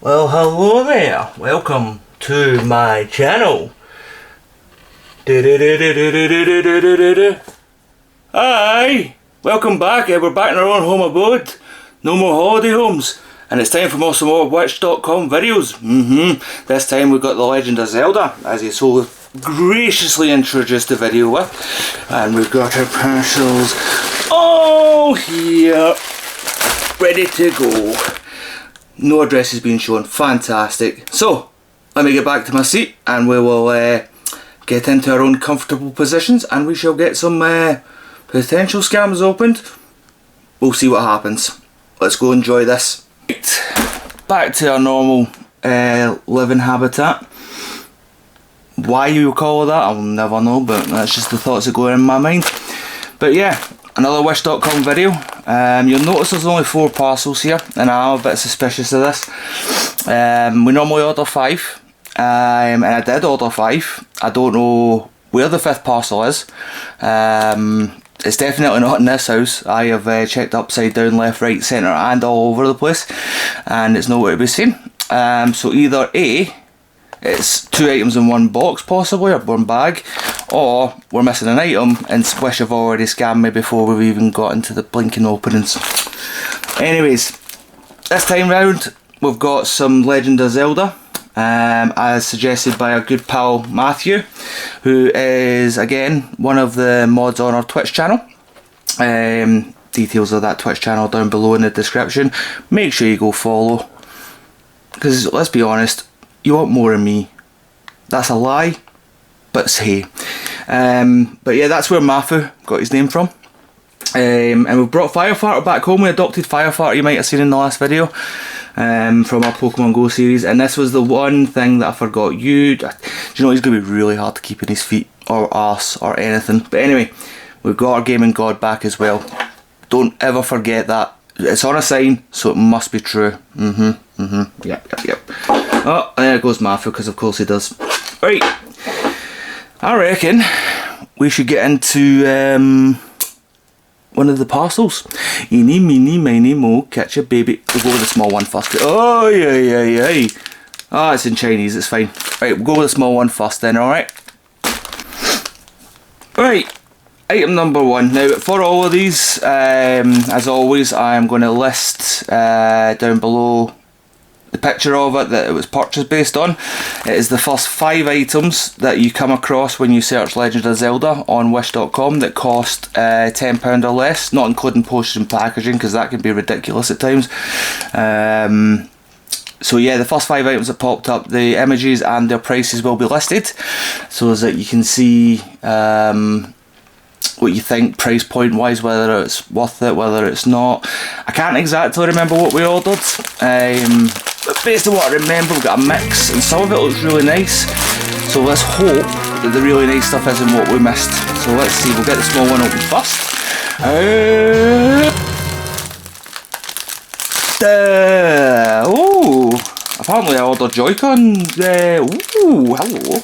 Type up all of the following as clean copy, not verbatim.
Well, hello there. Welcome to my channel. Hi, welcome back. We're back in our own home abode. No more holiday homes. And it's time for some more Witch.com videos. This time we've got the Legend of Zelda, as he so graciously introduced the video with. And we've got our parcels all here, ready to go. No address has been shown. Fantastic. So, let me get back to my seat and we will get into our own comfortable positions and we shall get some potential scams opened. We'll see what happens. Let's go enjoy this. Right. Back to our normal living habitat. Why you call it that, I'll never know, but that's just the thoughts that go in my mind. But yeah, another Wish.com video. You'll notice there's only 4 parcels here, and I'm a bit suspicious of this. We normally order 5, and I did order 5. I don't know where the 5th parcel is. It's definitely not in this house. I have checked upside down, left, right, centre and all over the place, and it's nowhere to be seen. So either A, it's 2 items in 1 box possibly, or 1 bag, or we're missing an item and Wish have already scammed me before we've even got into the blinking openings. Anyways, this time round we've got some Legend of Zelda, as suggested by our good pal Matthew, who is again one of the mods on our Twitch channel. Details of that Twitch channel down below in the description. Make sure you go follow, because let's be honest, you want more of me. That's a lie, but hey. But yeah, that's where Matthew got his name from. And we've brought Firefighter back home. We adopted Firefighter, you might have seen in the last video, from our Pokemon Go series. And this was the one thing that I forgot. Do you know he's going to be really hard to keep in his feet or arse or anything. But anyway, we've got our gaming god back as well. Don't ever forget that. It's on a sign, so it must be true. Yep. Oh, there goes Matthew, because of course he does. Right, I reckon we should get into one of the parcels. Eeny, meeny, miny, mo, catch a baby. We'll go with the small one first. Oh, yeah. Oh, it's in Chinese, it's fine. Right, we'll go with the small one first then, alright? Right. Item number 1. Now, for all of these, as always, I am going to list down below the picture of it that it was purchased based on. It is the first 5 items that you come across when you search Legend of Zelda on Wish.com that cost £10 or less, not including postage and packaging, because that can be ridiculous at times. So yeah, the first 5 items that popped up, the images and their prices will be listed, so that you can see what you think price point wise, whether it's worth it, whether it's not. I can't exactly remember what we ordered, but based on what I remember, we've got a mix and some of it looks really nice, so let's hope that the really nice stuff isn't what we missed. So let's see, we'll get the small one open first. Oh, apparently I ordered Joy-Con. Ooh, hello.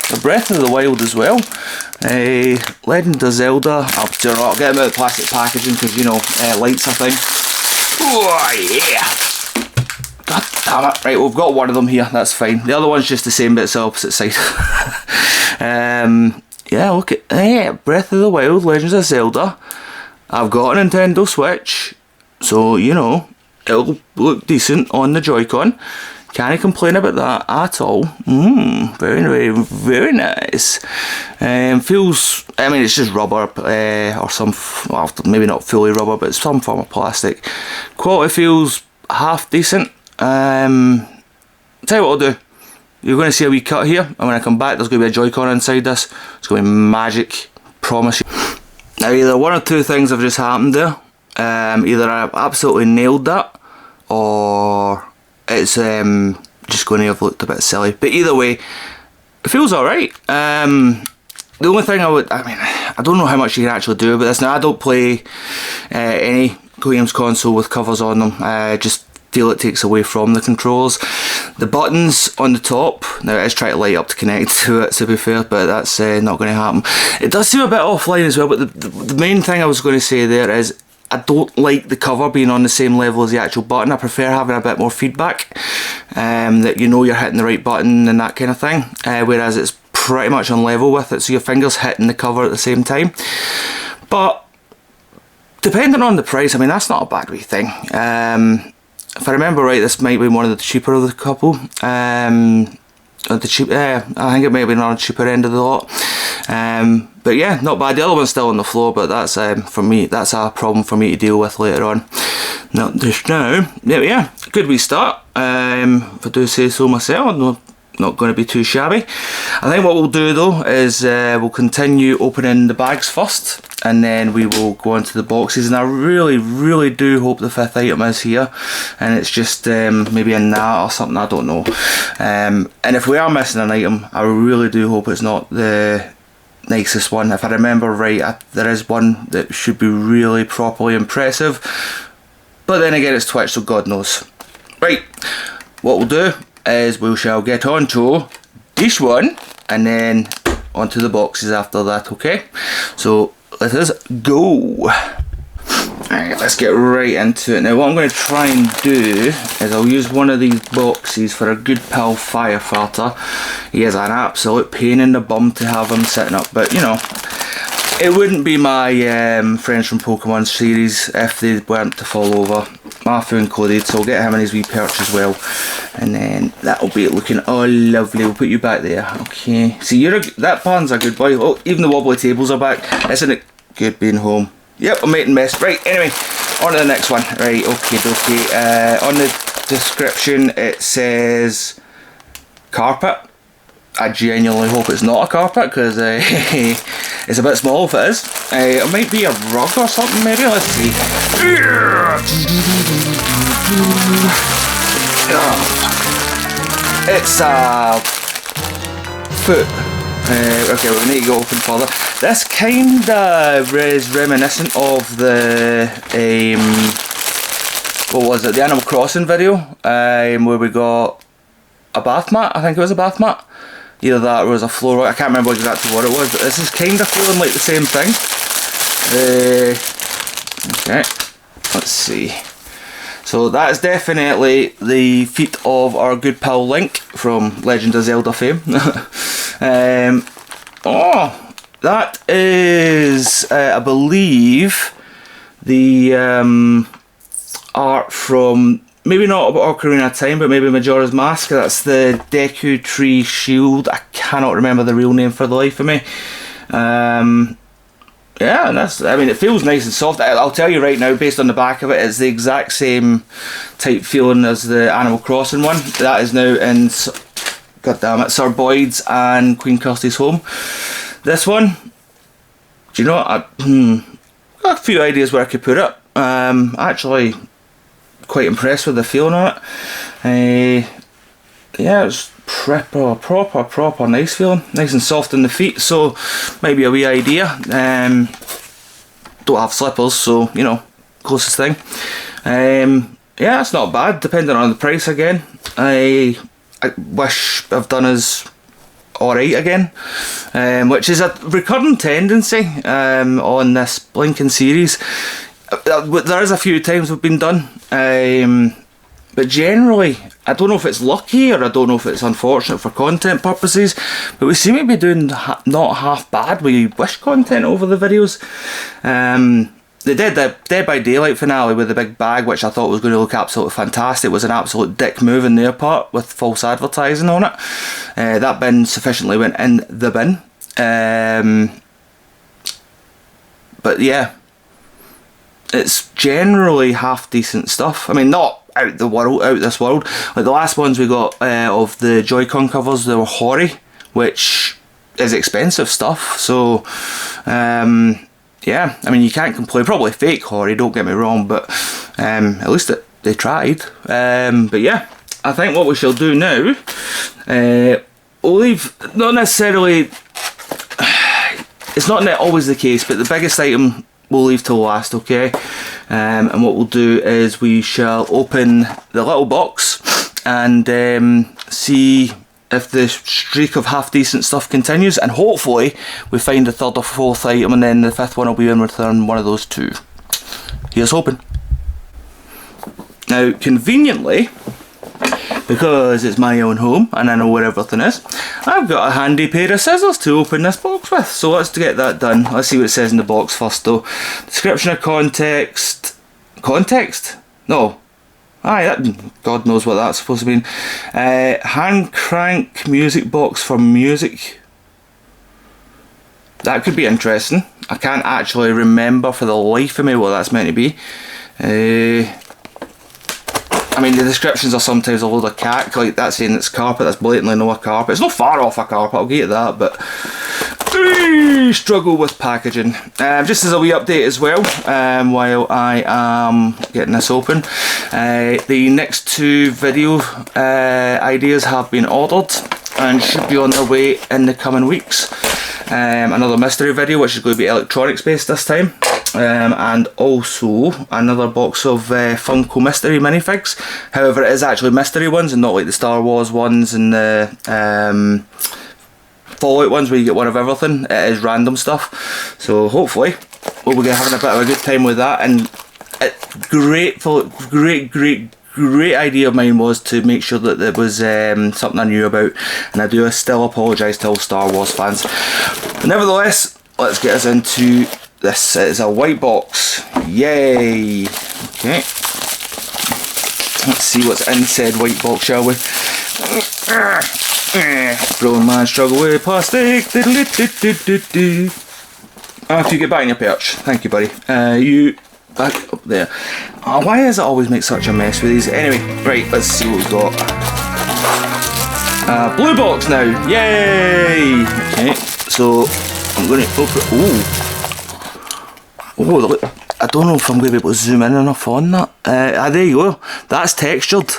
The Breath of the Wild as well. Legend of Zelda. I'll get them out of the plastic packaging because, you know, light's a thing. Oh yeah! God damn it. Right, we've got one of them here, that's fine. The other one's just the same but it's the opposite side. Yeah, look at Breath of the Wild, Legends of Zelda. I've got a Nintendo Switch, so, you know, it'll look decent on the Joy-Con. Can't complain about that at all. Very nice. Feels, I mean, it's just rubber, or some, well, maybe not fully rubber, but it's some form of plastic. Quality feels half decent. Tell you what I'll do. You're going to see a wee cut here, and when I come back, there's going to be a Joy-Con inside this. It's going to be magic, promise you. Now, either one or two things have just happened there. Either I absolutely nailed that, or it's just going to have looked a bit silly. But either way, it feels alright. The only thing I don't know how much you can actually do about this. Now, I don't play any games console with covers on them. I just feel it takes away from the controls. The buttons on the top, now it is trying to light up to connect to it, to be fair, but that's not going to happen. It does seem a bit offline as well, but the main thing I was going to say there is, I don't like the cover being on the same level as the actual button. I prefer having a bit more feedback, that you know you're hitting the right button and that kind of thing, whereas it's pretty much on level with it, so your fingers hitting the cover at the same time. But depending on the price, I mean, that's not a bad wee thing. If I remember right, this might be one of the cheaper of the couple. I think it might have been on the cheaper end of the lot. But yeah, not bad. The other one's still on the floor, but that's for me, that's a problem for me to deal with later on. Not just now. Yeah, good wee start. If I do say so myself, not going to be too shabby. I think what we'll do though is we'll continue opening the bags first, and then we will go on to the boxes. And I really do hope the 5th item is here, and it's just maybe in that or something, I don't know. And if we are missing an item, I really do hope it's not the nicest one. If I remember right, there is one that should be really properly impressive, but then again it's Twitch, so God knows. Right, what we'll do is we shall get on to this one and then onto the boxes after that, okay? So let us go. Alright, let's get right into it. Now what I'm going to try and do is I'll use one of these boxes for a good pal firefighter. He is an absolute pain in the bum to have him sitting up, but you know, it wouldn't be my friends from Pokemon series if they weren't to fall over. Matthew included, so I'll get him and his wee perch as well, and then that'll be looking all lovely. We'll put you back there, okay? See, that pan's a good boy. Oh, even the wobbly tables are back. Isn't it good being home? Yep, I'm making mess. Right, anyway, on to the next one. Right, okay. On the description it says carpet. I genuinely hope it's not a carpet, because it's a bit small if it is. It might be a rug or something maybe, let's see. It's a foot. Okay, we need to go open further. This kinda is reminiscent of the, what was it, the Animal Crossing video, where we got a bath mat. I think it was a bath mat. Either that or it was a floor, I can't remember exactly what it was, but this is kind of feeling like the same thing. Okay, let's see. So that is definitely the feet of our good pal Link from Legend of Zelda fame. Oh, that is, I believe, the art from, maybe not Ocarina of Time, but maybe Majora's Mask. That's the Deku Tree Shield. I cannot remember the real name for the life of me. Yeah, I mean, it feels nice and soft. I'll tell you right now, based on the back of it, it's the exact same type feeling as the Animal Crossing one. That is now in, god damn it, Sir Boyd's and Queen Kirsty's home. This one, do you know what? I've got a few ideas where I could put it. Actually, quite impressed with the feeling on it. Yeah, it's proper nice feeling, nice and soft in the feet, so maybe a wee idea. Don't have slippers, so you know, closest thing. Yeah, it's not bad, depending on the price again. I wish I've done as alright again, which is a recurring tendency on this blinking series. There is a few times we've been done, but generally I don't know if it's lucky or I don't know if it's unfortunate for content purposes, but we seem to be doing not half bad with Wish content over the videos. They did the Dead by Daylight finale with the big bag, which I thought was going to look absolutely fantastic. It was an absolute dick move in their part with false advertising on it. That bin sufficiently went in the bin. But yeah, it's generally half decent stuff. I mean, not out this world. Like the last ones we got of the Joy-Con covers, they were hoary, which is expensive stuff. So yeah, I mean, you can't complain. Probably fake hoary, don't get me wrong, but at least they tried. But yeah, I think what we shall do now, we'll leave, not necessarily, it's not always the case, but the biggest item we'll leave till last, okay? And what we'll do is we shall open the little box and see if the streak of half decent stuff continues, and hopefully we find the third or fourth item, and then the fifth one will be in return one of those two. here's hoping. Now, conveniently, because it's my own home and I know where everything is, I've got a handy pair of scissors to open this box with. So let's get that done. Let's see what it says in the box first though. Description of context. Context? No. Aye, that, God knows what that's supposed to mean. Hand crank music box for music. That could be interesting. I can't actually remember for the life of me what that's meant to be. I mean, the descriptions are sometimes a load of cack, like that's saying it's carpet, that's blatantly not a carpet. It's not far off a carpet, I'll get that, but struggle with packaging. Just as a wee update as well, while I am getting this open, the next two video ideas have been ordered and should be on their way in the coming weeks. Another mystery video, which is going to be electronics based this time. And also another box of Funko mystery minifigs. However, it is actually mystery ones and not like the Star Wars ones and the Fallout ones where you get one of everything. It is random stuff. So hopefully we'll be having a bit of a good time with that. And great idea of mine was to make sure that there was something I knew about, and I do still apologise to all Star Wars fans. But nevertheless, let's get us into this. It's a white box. Yay! Okay. Let's see what's in said white box, shall we? Grown man struggle with plastic. After you get back in your perch. Thank you, buddy. You back up there. Oh, why does it always make such a mess with these? Anyway, right, let's see what we've got. Blue box now. Yay! Okay, so I'm going to open. Oh, look, I don't know if I'm going to be able to zoom in enough on that. There you go. That's textured.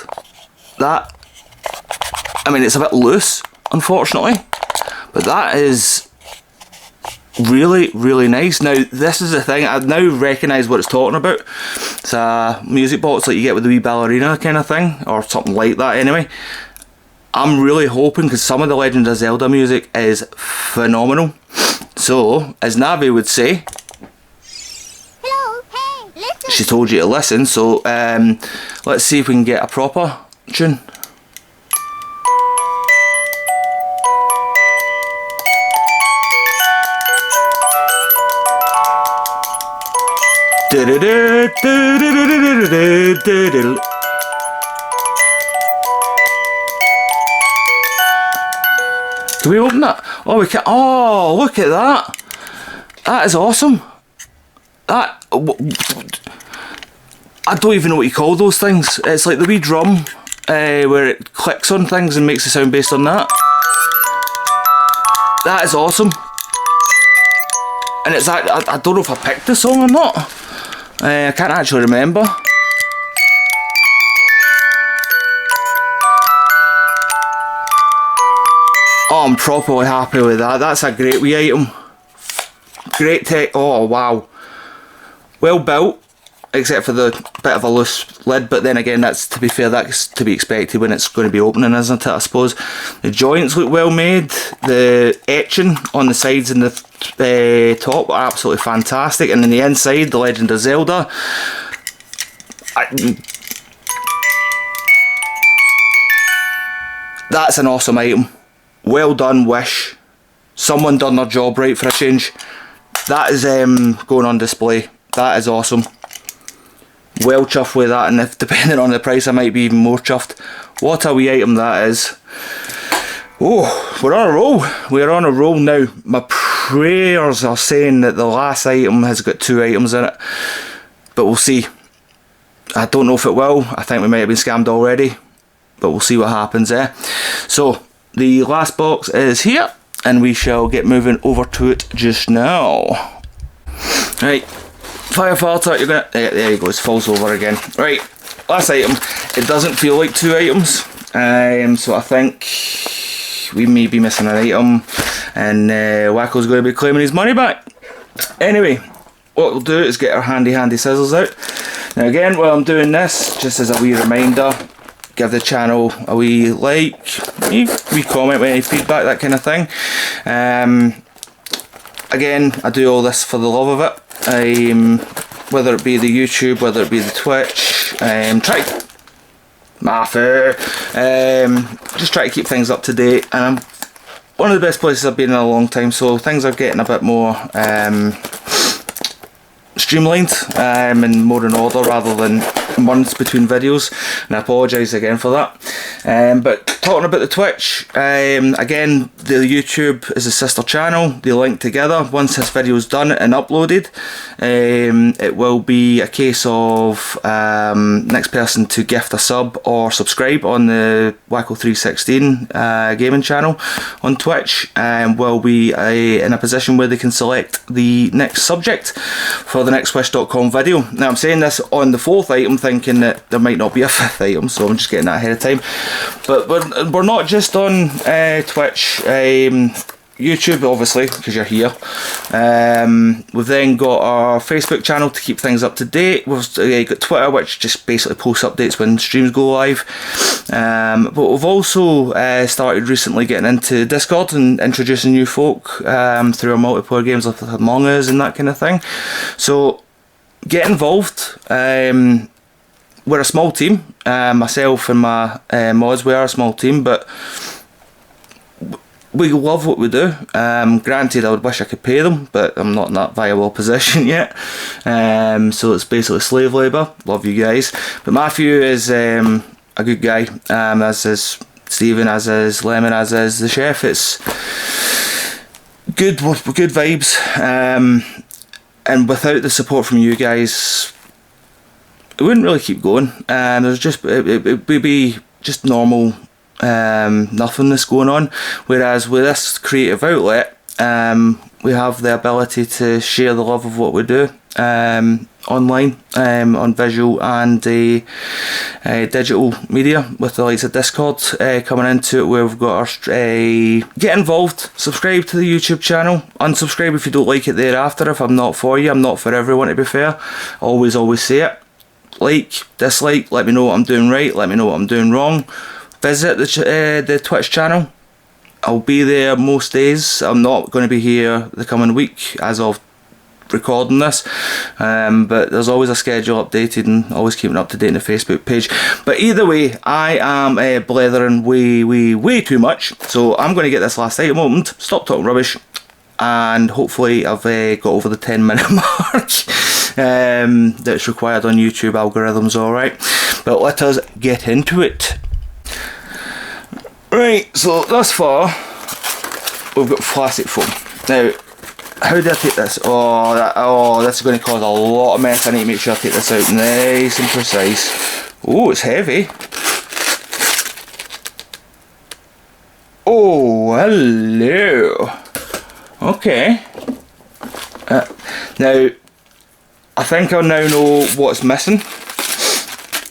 That, I mean, it's a bit loose, unfortunately, but that is really, really nice. Now, this is the thing, I now recognise what it's talking about. It's a music box like you get with the wee ballerina kind of thing, or something like that anyway. I'm really hoping, because some of the Legend of Zelda music is phenomenal. So, as Navi would say, she told you to listen, so let's see if we can get a proper tune. Can we open that? Oh, we can. Oh, look at that! That is awesome. That, I don't even know what you call those things. It's like the wee drum where it clicks on things and makes a sound based on that. That is awesome. And it's I don't know if I picked the song or not. I can't actually remember. Oh, I'm properly happy with that. That's a great wee item. Great tech. Oh, wow. Well built, except for the bit of a loose lid, but then again, that's, to be fair, that's to be expected when it's going to be opening, isn't it, I suppose. The joints look well made. The etching on the sides and the top are absolutely fantastic, and in the inside, the Legend of Zelda. That's an awesome item. Well done, Wish. Someone done their job right for a change. That is going on display. That is awesome. Well chuffed with that, and if depending on the price I might be even more chuffed. What a wee item that is. Oh, we're on a roll. We're on a roll now. My prayers are saying that the last item has got 2 items in it, but we'll see. I don't know if it will. I think we might have been scammed already, but we'll see what happens there. So the last box is here, and we shall get moving over to it just now. Right, Firefighter, you're gonna, there you go, it falls over again. Right, last item. It doesn't feel like 2 items, so I think we may be missing an item, and Wacko's going to be claiming his money back. Anyway, what we'll do is get our handy scissors out. Now again, while I'm doing this, just as a wee reminder, give the channel a wee like, wee comment with any feedback, that kind of thing. Again, I do all this for the love of it. whether it be the YouTube, whether it be the Twitch. Just try to keep things up to date, and I'm one of the best places I've been in a long time, so things are getting a bit more streamlined and more in order rather than months between videos, and I apologise again for that. But talking about the Twitch, again, the YouTube is a sister channel. They link together. Once this video is done and uploaded, it will be a case of next person to gift a sub or subscribe on the Wacko316 gaming channel on Twitch, and will be in a position where they can select the next subject for the next Wish.com video. Now I'm saying this on the 4th item, thinking that there might not be a 5th item, so I'm just getting that ahead of time. But we're not just on Twitch, YouTube obviously, because you're here. We've then got our Facebook channel to keep things up to date. We've got Twitter, which just basically posts updates when streams go live. But we've also started recently getting into Discord and introducing new folk through our multiplayer games like Among Us and that kind of thing. So get involved. We're a small team. Myself and my mods, we are a small team, but we love what we do. Granted, I would wish I could pay them, but I'm not in that viable position yet. So it's basically slave labour. Love you guys. But Matthew is a good guy, as is Stephen, as is Lemon, as is the chef. It's good vibes. And without the support from you guys, it wouldn't really keep going. There's just it would be just normal nothingness going on. Whereas with this creative outlet, we have the ability to share the love of what we do online, on visual and digital media, with the likes of Discord coming into it, where we've got our get involved, subscribe to the YouTube channel, unsubscribe if you don't like it thereafter. If I'm not for you, I'm not for everyone, to be fair. Always say it. Like, dislike, let me know what I'm doing right, let me know what I'm doing wrong. Visit the Twitch channel. I'll be there most days. I'm not going to be here the coming week as of recording this, but there's always a schedule updated and always keeping up to date on the Facebook page. But either way, I am blethering way too much, so I'm going to get this last item opened, stop talking rubbish, and hopefully I've got over the 10-minute mark that's required on YouTube algorithms. Alright, but let us get into it. Right, so thus far we've got plastic foam. Now, how do I take this? This is going to cause a lot of mess. I need to make sure I take this out nice and precise. Oh, it's heavy. Oh, hello. Okay. Now, I think I now know what's missing,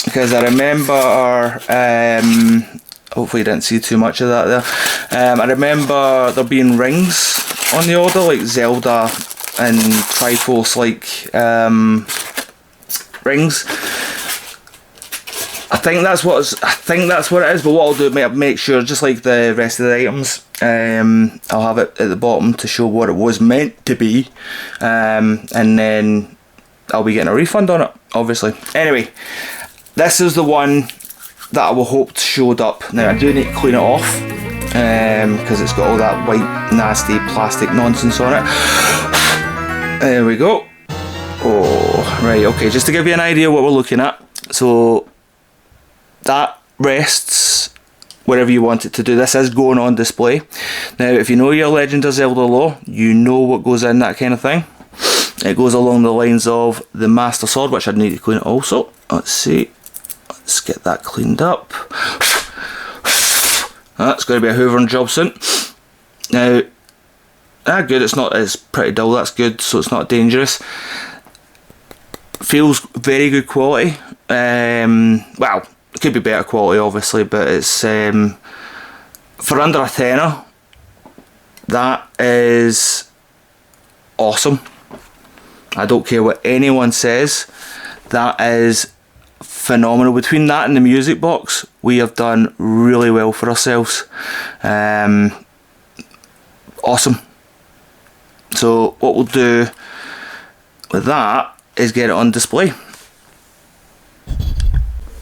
because I remember, hopefully you didn't see too much of that there. I remember there being rings on the order, like Zelda and Triforce like rings. I think that's what it is. But what I'll do, make sure, just like the rest of the items, I'll have it at the bottom to show what it was meant to be, and then I'll be getting a refund on it, obviously. Anyway, this is the one that I will hoped showed up. Now I do need to clean it off, because it's got all that white nasty plastic nonsense on it. There we go. Oh, right, okay, just to give you an idea what we're looking at. So that rests wherever you want it to do. This is going on display. Now, if you know your Legend of Zelda lore, you know what goes in that kind of thing. It goes along the lines of the Master Sword, which I'd need to clean it also. Let's see. Let's get that cleaned up. That's going to be a hoovering job soon. Now, good, it's pretty dull, that's good, so it's not dangerous. Feels very good quality. Well, it could be better quality obviously, but it's for under a tenner, that is awesome. I don't care what anyone says, that is phenomenal. Between that and the music box, we have done really well for ourselves. Awesome. So what we'll do with that is get it on display.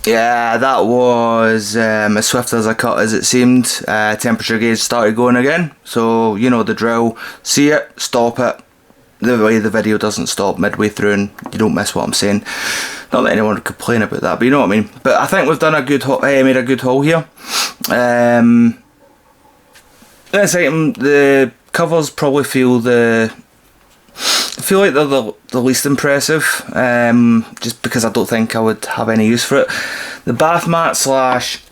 Yeah, that was as swift as a cut as it seemed. Temperature gauge started going again, so you know the drill. See it, stop it. The way the video doesn't stop midway through and you don't miss what I'm saying. Not that anyone would complain about that, but you know what I mean. But I think we've done a good made a good haul here. This item, the covers probably feel like they're the least impressive, just because I don't think I would have any use for it. The bath mat slash,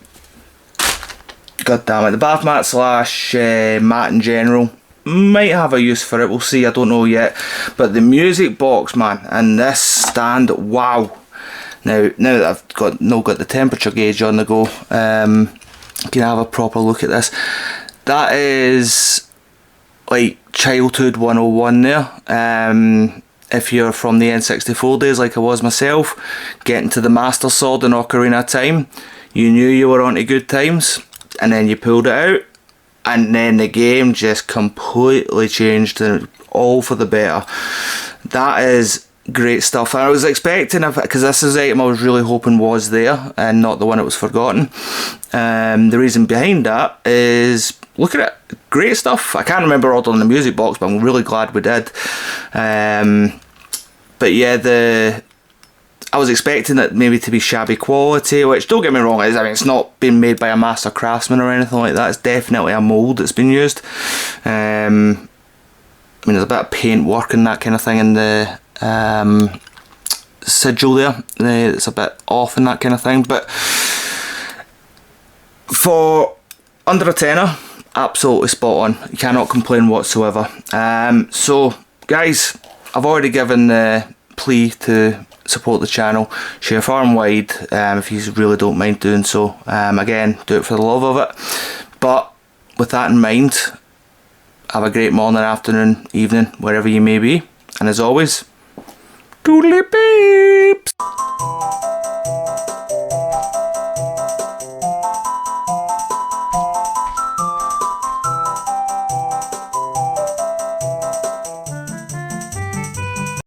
god damn it, the bath mat slash mat in general might have a use for it, we'll see, I don't know yet. But the music box, man, and this stand, wow. Now that I've got the temperature gauge on the go, can I have a proper look at this? That is like childhood 101 there. If you're from the N64 days like I was myself, getting to the Master Sword in Ocarina of Time, you knew you were on to good times, and then you pulled it out, and then the game just completely changed, and all for the better. That is great stuff. I was expecting, because this is the item I was really hoping was there and not the one that was forgotten. The reason behind that is, look at it, great stuff. I can't remember ordering the music box, but I'm really glad we did. But yeah, I was expecting it maybe to be shabby quality, which, don't get me wrong, it's not been made by a master craftsman or anything like that. It's definitely a mould that's been used. I mean, there's a bit of paint work and that kind of thing in the sigil there. It's a bit off and that kind of thing, but for under a tenner, absolutely spot on. You cannot complain whatsoever. So guys, I've already given the plea to support the channel, share far and wide, if you really don't mind doing so. Again, do it for the love of it. But with that in mind, have a great morning, afternoon, evening, wherever you may be, and as always, toodly-pee!